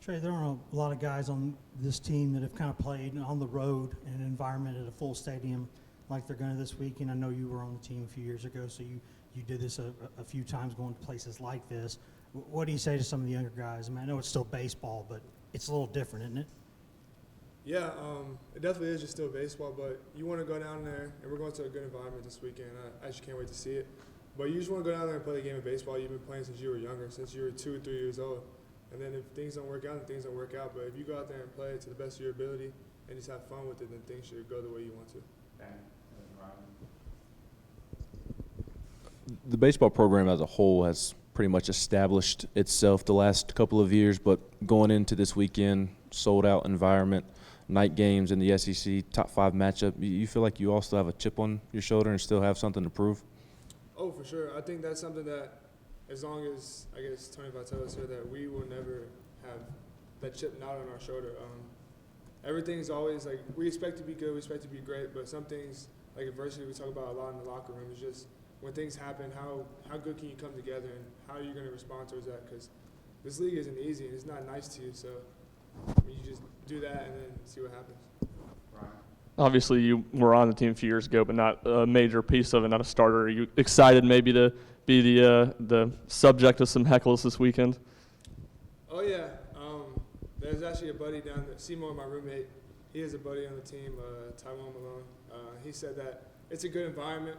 Trey, there aren't a lot of guys on this team that have kind of played on the road in an environment at a full stadium like they're going to this week. And I know you were on the team a few years ago, so you did this a few times going to places like this. What do you say to some of the younger guys? I mean, I know it's still baseball, but it's a little different, isn't it? Yeah, it definitely is just still baseball, but you want to go down there, and we're going to a good environment this weekend. I actually can't wait to see it. But you just want to go down there and play the game of baseball you've been playing since you were younger, since you were 2 or 3 years old. And then if things don't work out, then things don't work out. But if you go out there and play to the best of your ability and just have fun with it, then things should go the way you want to. The baseball program as a whole has pretty much established itself the last couple of years, but going into this weekend, sold-out environment, night games in the SEC, top 5 matchup, you feel like you all still have a chip on your shoulder and still have something to prove? Oh, for sure. I think that's something that, as long as, I guess, Tony Vitello said that we will never have that chip not on our shoulder. Everything's always, like, we expect to be good, we expect to be great, but some things, like adversity, we talk about a lot in the locker room. It's just when things happen, how good can you come together and how are you going to respond towards that? Because this league isn't easy and it's not nice to you, so you just do that and then see what happens. Obviously, you were on the team a few years ago, but not a major piece of it, not a starter. Are you excited maybe to be the subject of some heckles this weekend? Oh, yeah. There's actually a buddy down there, Seymour, my roommate. He has a buddy on the team, Taiwan Malone. He said that it's a good environment.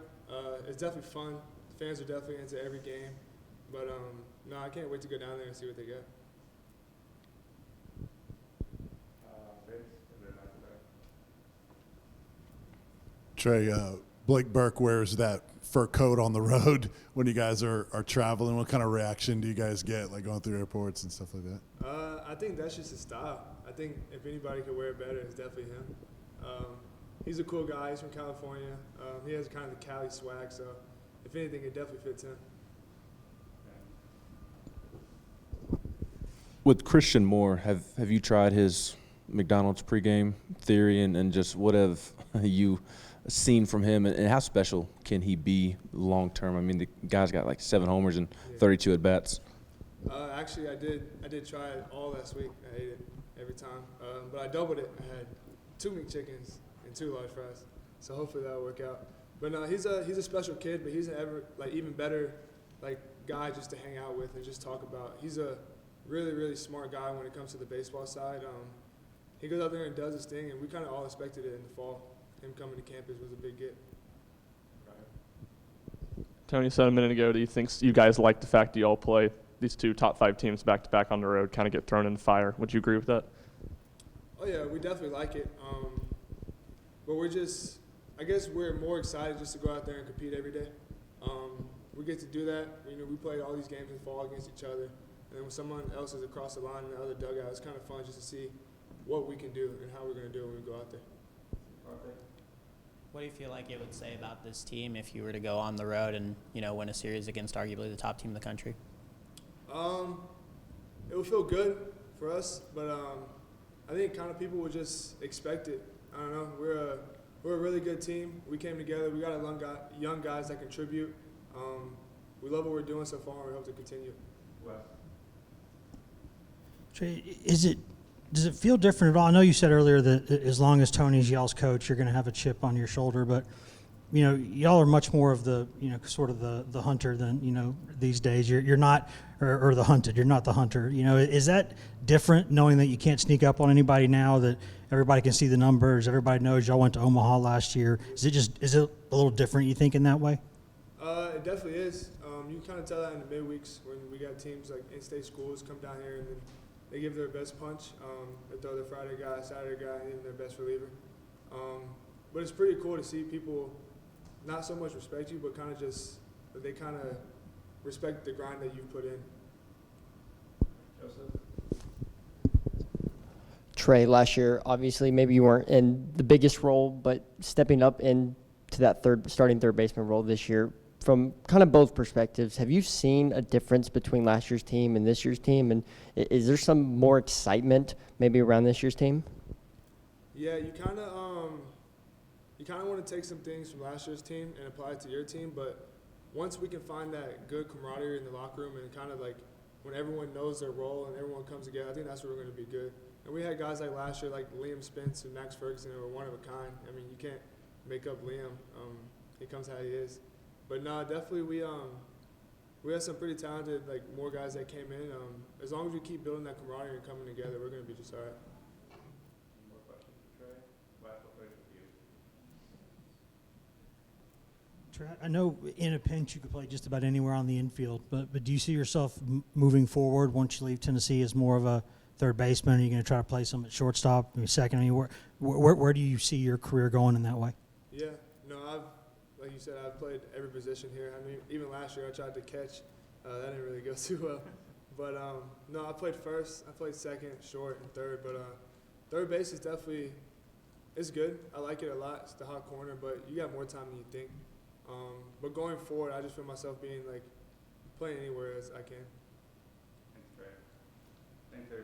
It's definitely fun. Fans are definitely into every game. But, no, I can't wait to go down there and see what they got. Trey, Blake Burke wears that fur coat on the road when you guys are traveling. What kind of reaction do you guys get, like going through airports and stuff like that? I think that's just his style. I think if anybody could wear it better, it's definitely him. He's a cool guy. He's from California. He has kind of the Cali swag, so if anything, it definitely fits him. With Christian Moore, have you tried his McDonald's pregame theory and just what have you seen from him and how special can he be long term? I mean, the guy's got like 7 homers and 32 at bats. Actually, I did try it all last week. I ate it every time, but I doubled it. I had 2 McChickens and 2 large fries, so hopefully that'll work out. But no, he's a special kid, but he's an even better guy just to hang out with and just talk about. He's a really smart guy when it comes to the baseball side. He goes out there and does his thing, and we kind of all expected it in the fall. Him coming to campus was a big get. Tony said a minute ago that he thinks you guys like the fact that you all play these 2 top 5 teams back-to-back on the road, kind of get thrown in the fire. Would you agree with that? Oh, yeah, we definitely like it. But I guess we're more excited just to go out there and compete every day. We get to do that. We played all these games in the fall against each other. And then when someone else is across the line in the other dugout, it's kind of fun just to see what we can do and how we're going to do it when we go out there. What do you feel like it would say about this team if you were to go on the road and win a series against arguably the top team in the country? It would feel good for us, but I think kind of people would just expect it. I don't know. We're a really good team. We came together. We got a young guys that contribute. We love what we're doing so far, and we hope to continue. Trey, does it feel different at all? I know you said earlier that as long as Tony's y'all's coach, you're going to have a chip on your shoulder, but y'all are much more of the sort of the hunter than these days. You're not, or the hunted. You're not the hunter. Is that different, knowing that you can't sneak up on anybody now, that everybody can see the numbers, everybody knows y'all went to Omaha last year? Is it a little different, you think, in that way? It definitely is. You can kind of tell that in the midweeks when we got teams like in-state schools come down here and then they give their best punch. They throw their Friday guy, Saturday guy, and even their best reliever. But it's pretty cool to see people not so much respect you, but kind of just that they kind of respect the grind that you've put in. Joseph? Trey, last year, obviously, maybe you weren't in the biggest role, but stepping up into that starting third baseman role this year, from kind of both perspectives, have you seen a difference between last year's team and this year's team? And is there some more excitement maybe around this year's team? Yeah, you kind of want to take some things from last year's team and apply it to your team. But once we can find that good camaraderie in the locker room and kind of when everyone knows their role and everyone comes together, I think that's where we're going to be good. And we had guys like last year, like Liam Spence and Max Ferguson, who were one of a kind. I mean, you can't make up Liam. He comes how he is. But no, definitely we have some pretty talented, like, more guys that came in. As long as we keep building that camaraderie and coming together, we're going to be just all right. More questions for Trey? Last one, with you. Trey, I know in a pinch you could play just about anywhere on the infield, but do you see yourself moving forward once you leave Tennessee as more of a third baseman? Are you going to try to play some at shortstop, maybe second? I mean, where do you see your career going in that way? Yeah, no, like you said, I've played every position here. I mean, even last year I tried to catch. That didn't really go too well. But, no, I played first, I played second, short, and third. But third base is definitely – it's good. I like it a lot. It's the hot corner, but you got more time than you think. But going forward, I just feel myself being, like, playing anywhere as I can. Thanks, Trey. Thanks, everybody.